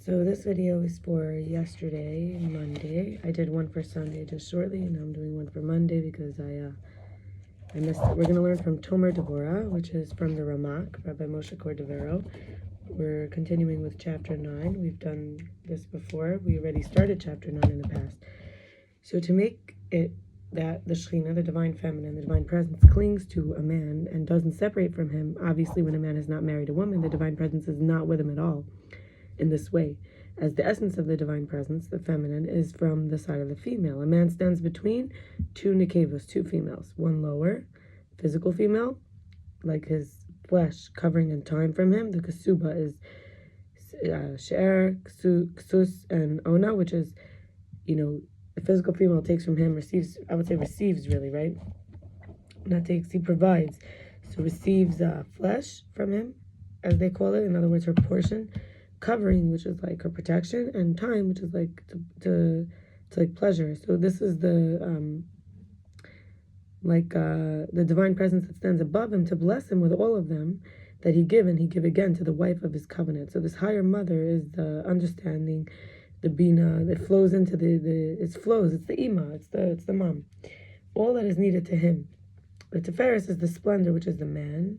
So this video is for yesterday, Monday. I did one for Sunday just shortly, and now I'm doing one for Monday because I missed it. We're going to learn from Tomer Devorah, which is from the Ramak, Rabbi Moshe Cordovero. We're continuing with chapter 9. We've done this before. We already started chapter 9 in the past. So to make it that the Shekhinah, the divine feminine, the divine presence, clings to a man and doesn't separate from him, obviously when a man has not married a woman, the divine presence is not with him at all. In this way, as the essence of the divine presence, the feminine, is from the side of the female. A man stands between two nekevos, two females, one lower, physical female, like his flesh covering in time from him. The kasuba is she'er, ksus, and ona, which is, the physical female takes from him, receives, I would say receives really, right? Not takes, he provides. So receives flesh from him, as they call it, in other words, her portion. Covering, which is like her protection, and time, which is like to like pleasure. So this is the the divine presence that stands above him to bless him with all of them that he give, and he give again to the wife of his covenant. So this higher mother is the understanding, the bina that flows into it's the ima, it's the mom, all that is needed to him. The tiferes is the splendor, which is the man.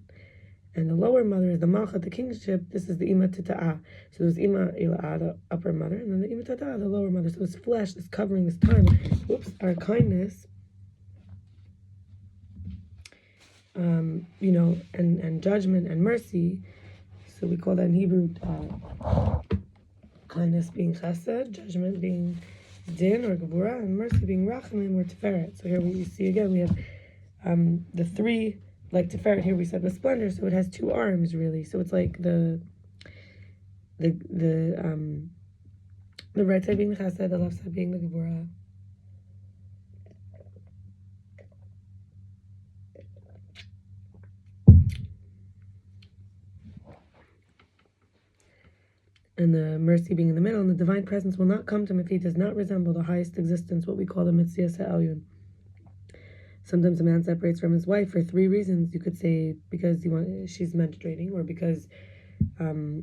And the lower mother is the malchat, the kingship. This is the ima tita'ah. So there's ima ila'ah, the upper mother, and then the ima tita'ah, the lower mother. So this flesh, this covering, this time, our kindness, and judgment and mercy. So we call that in Hebrew kindness being chesed, judgment being din or gevurah, and mercy being rachamim or tiferet. So here we see again we have the three. Like Tiferet here we said with splendor, so it has two arms really. So it's like the right side being the chesed, the left side being the gevurah. And the mercy being in the middle, and the divine presence will not come to him if he does not resemble the highest existence, what we call the Metzias Ha'elyun. Sometimes a man separates from his wife for three reasons. You could say because she's menstruating, or because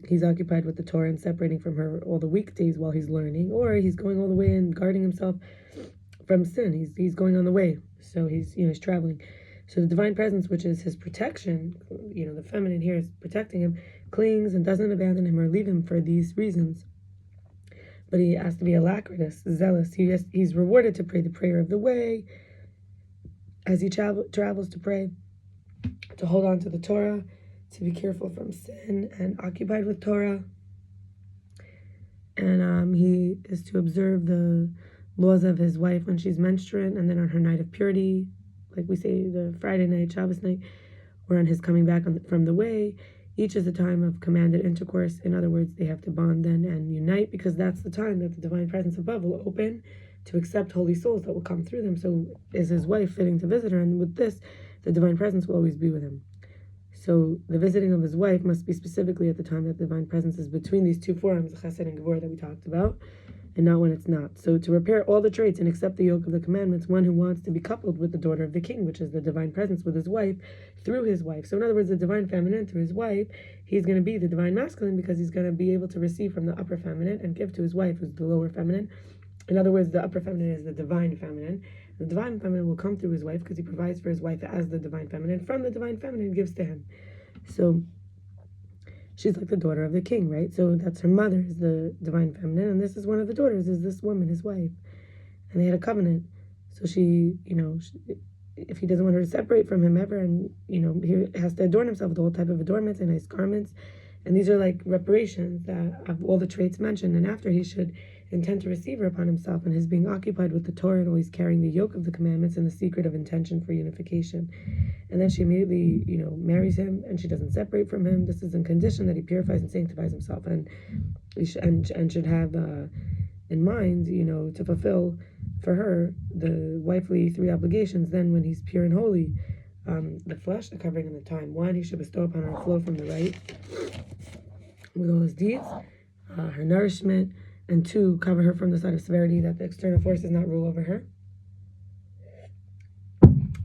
he's occupied with the Torah and separating from her all the weekdays while he's learning, or he's going all the way and guarding himself from sin. He's going on the way, so he's traveling. So the divine presence, which is his protection, the feminine here is protecting him, clings and doesn't abandon him or leave him for these reasons. But he has to be alacritous, zealous. He's rewarded to pray the prayer of the way, as he travels to pray, to hold on to the Torah, to be careful from sin and occupied with Torah. And he is to observe the laws of his wife when she's menstruant, and then on her night of purity, like we say the Friday night, Shabbos night, or on his coming back from the way. Each is a time of commanded intercourse. In other words, they have to bond then and unite, because that's the time that the divine presence above will open to accept holy souls that will come through them. So is his wife fitting to visit her? And with this, the divine presence will always be with him. So the visiting of his wife must be specifically at the time that the divine presence is between these two forms, the chesed and gevurah that we talked about, and not when it's not. So to repair all the traits and accept the yoke of the commandments, one who wants to be coupled with the daughter of the king, which is the divine presence with his wife, through his wife. So in other words, the divine feminine through his wife, he's going to be the divine masculine, because he's going to be able to receive from the upper feminine and give to his wife, who's the lower feminine. In other words, the upper feminine is the divine feminine. The divine feminine will come through his wife because he provides for his wife as the divine feminine. From the divine feminine, gives to him. So she's like the daughter of the king, right? So that's her mother is the divine feminine, and this is one of the daughters, is this woman, his wife. And they had a covenant. So she, if he doesn't want her to separate from him ever, and, he has to adorn himself with all type of adornments and nice garments. And these are like reparations of all the traits mentioned. And after, he should intend to receive her upon himself, and his being occupied with the Torah and always carrying the yoke of the commandments and the secret of intention for unification. And then she immediately, marries him, and she doesn't separate from him. This is in condition that he purifies and sanctifies himself, and should have in mind, to fulfill for her the wifely three obligations. Then when he's pure and holy, the flesh, the covering, and the time. One, he should bestow upon her a flow from the right with all his deeds, her nourishment. And two, cover her from the side of severity, that the external force does not rule over her.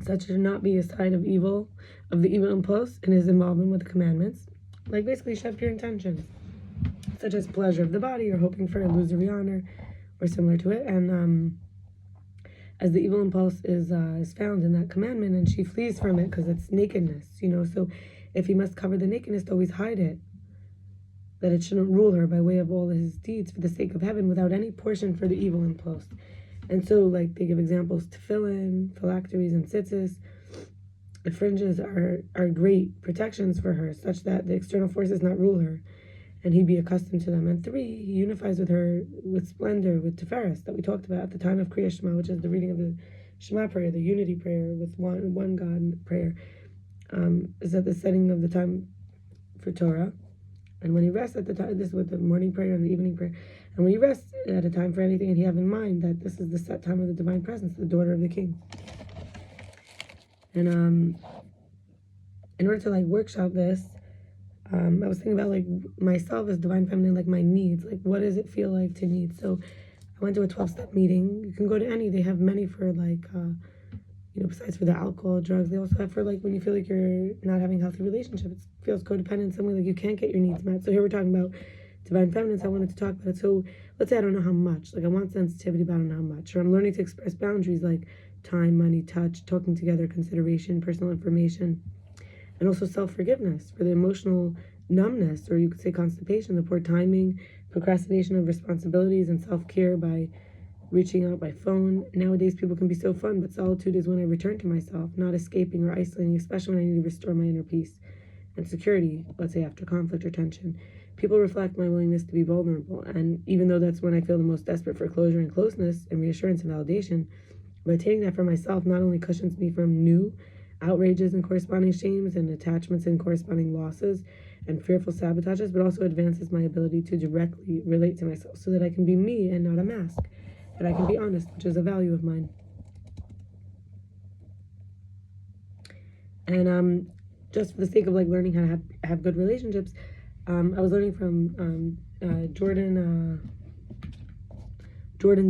Such should not be a sign of the evil impulse in his involvement with the commandments. Like basically, she have pure intentions. such as pleasure of the body or hoping for illusory honor or similar to it. And as the evil impulse is found in that commandment, and she flees from it because it's nakedness, so if he must cover the nakedness, to always hide it, that it shouldn't rule her by way of all his deeds for the sake of heaven without any portion for the evil impulse. And so, like, they give examples: tefillin, phylacteries, and tzitzis. The fringes are great protections for her, such that the external forces not rule her, and he be accustomed to them. And 3, he unifies with her with splendor, with Tiferes, that we talked about at the time of Kriya Shema, which is the reading of the Shema prayer, the unity prayer with one God prayer, is at the setting of the time for Torah. And when he rests at the time, this is with the morning prayer and the evening prayer, and when he rests at a time for anything, and he have in mind that this is the set time of the divine presence, the daughter of the king. And in order to, like, workshop this, I was thinking about, like, myself as divine feminine, like, my needs, like, what does it feel like to need? So I went to a 12-step meeting. You can go to any. They have many for, like, besides for the alcohol, drugs, they also have for, like, when you feel like you're not having healthy relationships, it feels codependent in some way, like you can't get your needs met. So here we're talking about divine feminine, so I wanted to talk about it. So let's say I don't know how much, like, I want sensitivity, but I don't know how much, or I'm learning to express boundaries like time, money, touch, talking together, consideration, personal information, and also self-forgiveness for the emotional numbness, or you could say constipation, the poor timing, procrastination of responsibilities, and self-care by reaching out by phone. Nowadays, people can be so fun, but solitude is when I return to myself, not escaping or isolating, especially when I need to restore my inner peace and security, let's say after conflict or tension. People reflect my willingness to be vulnerable, and even though that's when I feel the most desperate for closure and closeness and reassurance and validation, but attaining that for myself not only cushions me from new outrages and corresponding shames and attachments and corresponding losses and fearful sabotages, but also advances my ability to directly relate to myself so that I can be me and not a mask, that I can be honest, which is a value of mine. And just for the sake of, like, learning how to have good relationships, I was learning from Jordan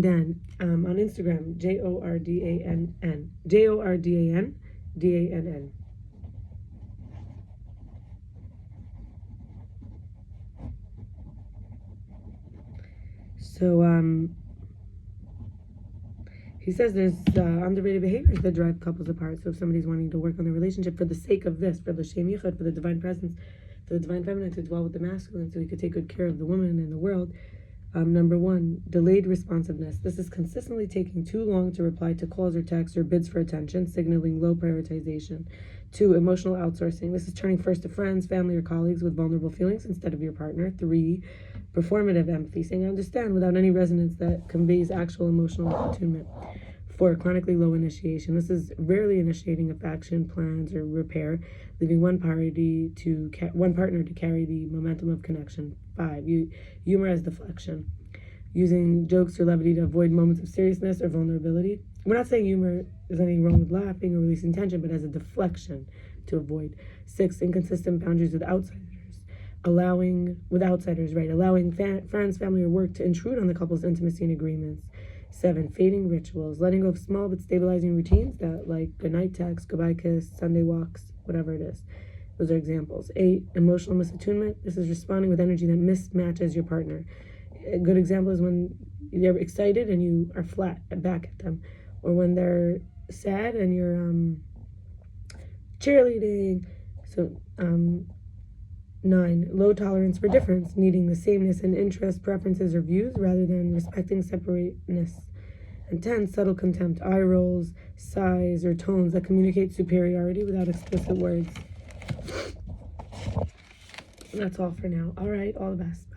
Dan on Instagram, JORDANN. So he says there's underrated behaviors that drive couples apart. So if somebody's wanting to work on their relationship for the sake of this, for the Shem Yichud, for the divine presence, for the divine feminine to dwell with the masculine, so he could take good care of the woman in the world. Number 1, delayed responsiveness. This is consistently taking too long to reply to calls or texts or bids for attention, signaling low prioritization. 2, emotional outsourcing. This is turning first to friends, family, or colleagues with vulnerable feelings instead of your partner. 3, performative empathy, saying I understand without any resonance that conveys actual emotional attunement. 4, chronically low initiation. This is rarely initiating affection, plans, or repair, leaving one partner to carry the momentum of connection. 5, humor as deflection, using jokes or levity to avoid moments of seriousness or vulnerability. We're not saying humor is anything wrong with laughing or releasing tension, but as a deflection to avoid. 6, inconsistent boundaries with outsiders. Allowing friends, family, or work to intrude on the couple's intimacy and agreements. 7, fading rituals, letting go of small but stabilizing routines that, like goodnight text, goodbye kiss, Sunday walks, whatever it is. Those are examples. 8, emotional misattunement. This is responding with energy that mismatches your partner. A good example is when they're excited and you are flat back at them, or when they're sad and you're cheerleading. So 9, low tolerance for difference, needing the sameness in interests, preferences, or views rather than respecting separateness. And 10, subtle contempt, eye rolls, sighs, or tones that communicate superiority without explicit words. And that's all for now. All right, all the best.